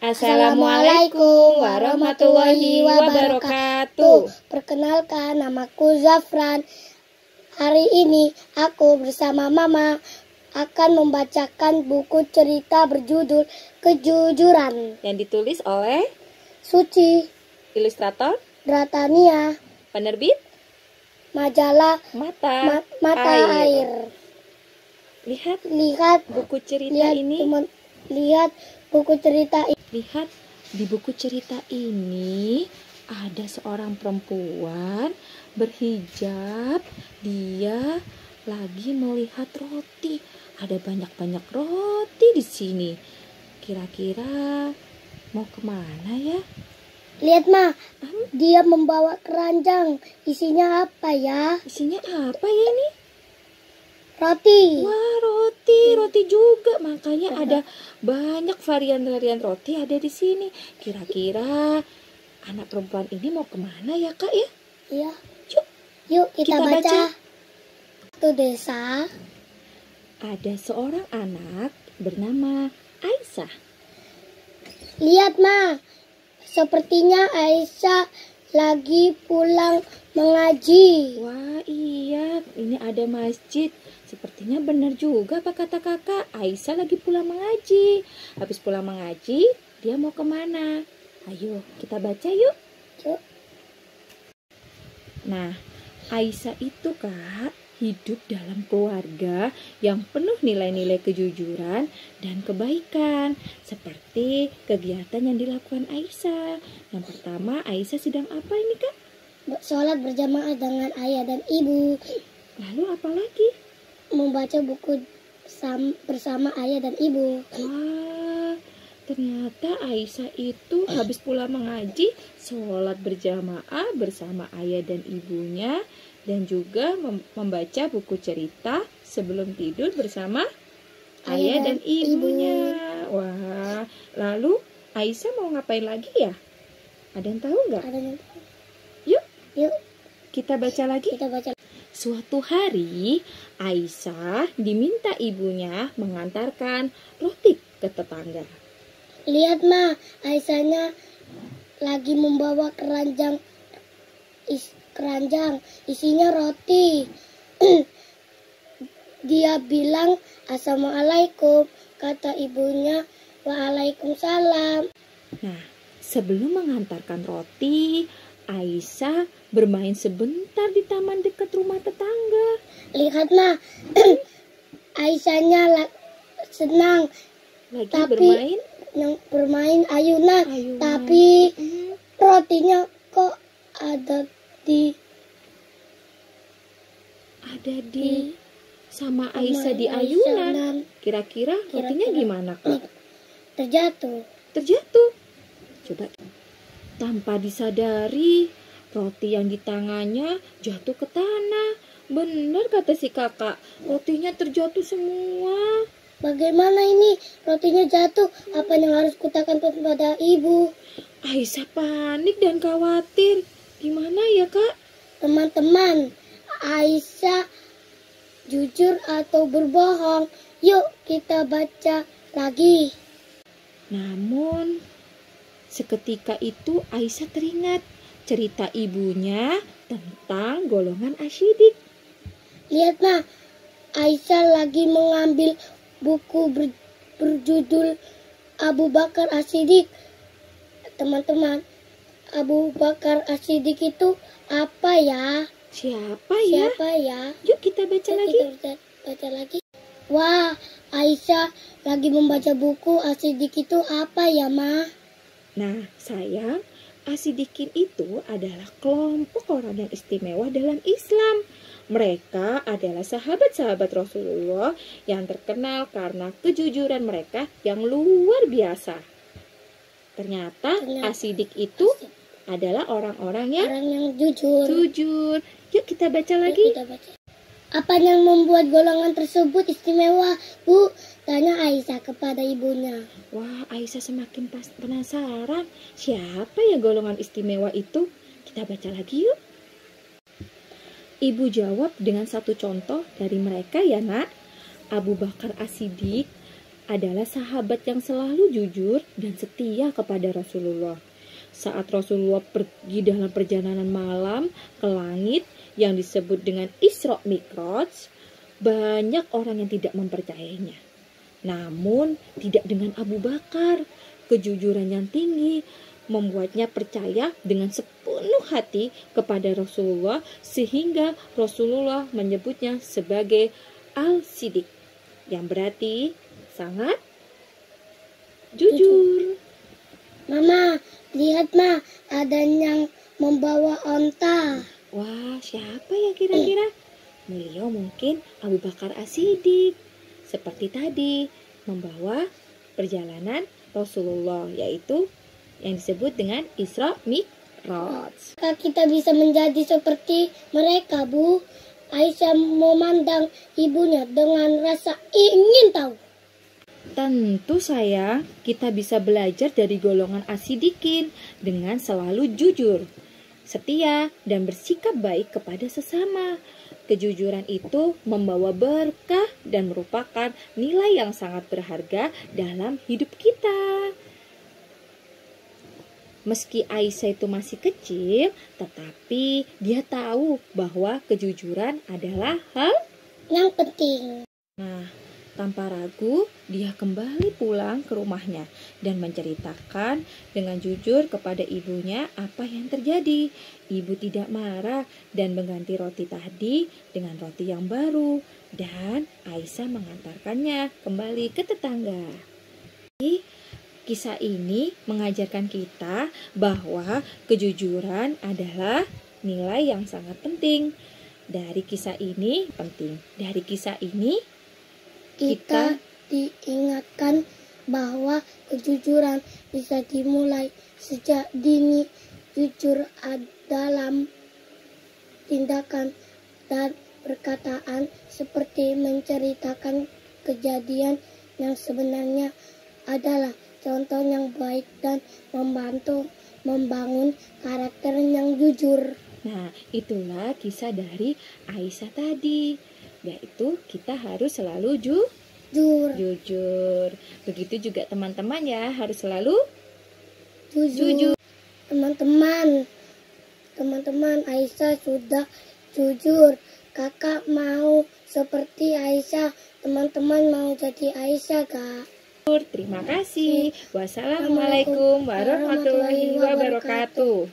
Assalamualaikum warahmatullahi wabarakatuh. Perkenalkan, namaku Zafran. Hari ini aku bersama Mama akan membacakan buku cerita berjudul Kejujuran Yang ditulis oleh Suci, ilustrator Bratania, penerbit majalah Mata Air. Lihat buku cerita ini. Lihat buku cerita ini. Lihat di buku cerita ini ada seorang perempuan berhijab. Dia lagi melihat roti. Ada banyak-banyak roti di sini. Kira-kira mau kemana ya? Lihat, Ma. Dia membawa keranjang. Isinya apa ya? Isinya apa ya ini? Roti. Wah, roti juga. Makanya ada banyak varian-varian roti ada di sini. Kira-kira anak perempuan ini mau kemana ya, Kak ya? Iya. Yuk kita baca. Satu desa ada seorang anak bernama Aisyah. Lihat, Ma. Sepertinya Aisyah lagi pulang mengaji. Wah, iya. Ini ada masjid. Sepertinya benar juga apa kata kakak. Aisyah lagi pulang mengaji. Habis pulang mengaji, dia mau kemana? Ayo, kita baca yuk. Nah, Aisyah itu, Kak, hidup dalam keluarga yang penuh nilai-nilai kejujuran dan kebaikan. Seperti kegiatan yang dilakukan Aisyah. Yang pertama, Aisyah sedang apa ini, Kak? Sholat berjamaah dengan ayah dan ibu. Lalu apa lagi? Membaca buku bersama ayah dan ibu. Wah, ternyata Aisyah itu habis pulang mengaji, sholat berjamaah bersama ayah dan ibunya, dan juga membaca buku cerita sebelum tidur bersama ayah dan ibunya. Wah, lalu Aisyah mau ngapain lagi ya? Ada yang tahu nggak? Ada yang tahu. Yuk. Kita baca lagi. Suatu hari, Aisyah diminta ibunya mengantarkan roti ke tetangga. Lihat, Ma, Aisyahnya lagi membawa keranjang isinya roti. Dia bilang, "Assalamualaikum," kata ibunya, "Waalaikumsalam." Nah, sebelum mengantarkan roti, Aisyah bermain sebentar di taman dekat rumah tetangga. Lihat, Ma, Aisyahnya senang bermain ayunan. Tapi rotinya kok ada di sama Aisyah di ayunan. Kira-kira rotinya gimana, Kak? Terjatuh. Coba. Tanpa disadari, roti yang di tangannya jatuh ke tanah. Benar kata si kakak, rotinya terjatuh semua. Bagaimana ini? Rotinya jatuh. Apa yang harus kutakan kepada ibu? Aisyah panik dan khawatir. Gimana ya, Kak? Teman-teman, Aisyah jujur atau berbohong? Yuk kita baca lagi. Namun, seketika itu Aisyah teringat cerita ibunya tentang golongan asyidik. Lihat, Ma, Aisyah lagi mengambil buku berjudul Abu Bakar As-Siddiq. Teman-teman, Abu Bakar As-Siddiq itu apa ya? Siapa ya? Yuk kita baca lagi. Wah, Aisyah lagi membaca buku As-Siddiq itu apa ya, Ma? Nah, sayang, As-Siddiqin itu adalah kelompok orang yang istimewa dalam Islam. Mereka adalah sahabat-sahabat Rasulullah yang terkenal karena kejujuran mereka yang luar biasa. Ternyata As-Siddiq itu adalah orang-orang yang jujur. Yuk kita baca lagi. Apa yang membuat golongan tersebut istimewa, Bu? Tanya Aisyah kepada ibunya. Wah, Aisyah semakin penasaran. Siapa ya golongan istimewa itu? Kita baca lagi yuk. Ibu jawab dengan satu contoh dari mereka ya, Nak. Abu Bakar As-Siddiq adalah sahabat yang selalu jujur dan setia kepada Rasulullah. Saat Rasulullah pergi dalam perjalanan malam ke langit yang disebut dengan Isra Mi'raj, banyak orang yang tidak mempercayainya. Namun tidak dengan Abu Bakar. Kejujuran yang tinggi membuatnya percaya dengan sepenuh hati kepada Rasulullah, sehingga Rasulullah menyebutnya sebagai Al-Siddiq, yang berarti sangat jujur. Mama, lihat Ma, ada yang membawa onta. Wah, siapa ya kira-kira? Beliau mungkin Abu Bakar As-Siddiq. Seperti tadi, membawa perjalanan Rasulullah, yaitu yang disebut dengan Isra Mi'raj. Kita bisa menjadi seperti mereka, Bu. Aisyah memandang ibunya dengan rasa ingin tahu. Tentu sayang, kita bisa belajar dari golongan As-Siddiqin dengan selalu jujur, setia, dan bersikap baik kepada sesama. Kejujuran itu membawa berkah dan merupakan nilai yang sangat berharga dalam hidup kita. Meski Aisyah itu masih kecil, tetapi dia tahu bahwa kejujuran adalah hal yang penting. Nah, tanpa ragu, dia kembali pulang ke rumahnya dan menceritakan dengan jujur kepada ibunya apa yang terjadi. Ibu tidak marah dan mengganti roti tadi dengan roti yang baru, dan Aisyah mengantarkannya kembali ke tetangga. Kisah ini mengajarkan kita bahwa kejujuran adalah nilai yang sangat penting. Dari kisah ini kita diingatkan bahwa kejujuran bisa dimulai sejak dini. Jujur dalam tindakan dan perkataan, seperti menceritakan kejadian yang sebenarnya, adalah contoh yang baik dan membantu membangun karakter yang jujur. Nah, itulah kisah dari Aisyah tadi, yaitu kita harus selalu jujur. Begitu juga teman-teman ya, harus selalu jujur. Teman-teman, Aisyah sudah jujur. Kakak mau seperti Aisyah. Teman-teman mau jadi Aisyah, Kak. Terima kasih. Wassalamualaikum warahmatullahi wabarakatuh.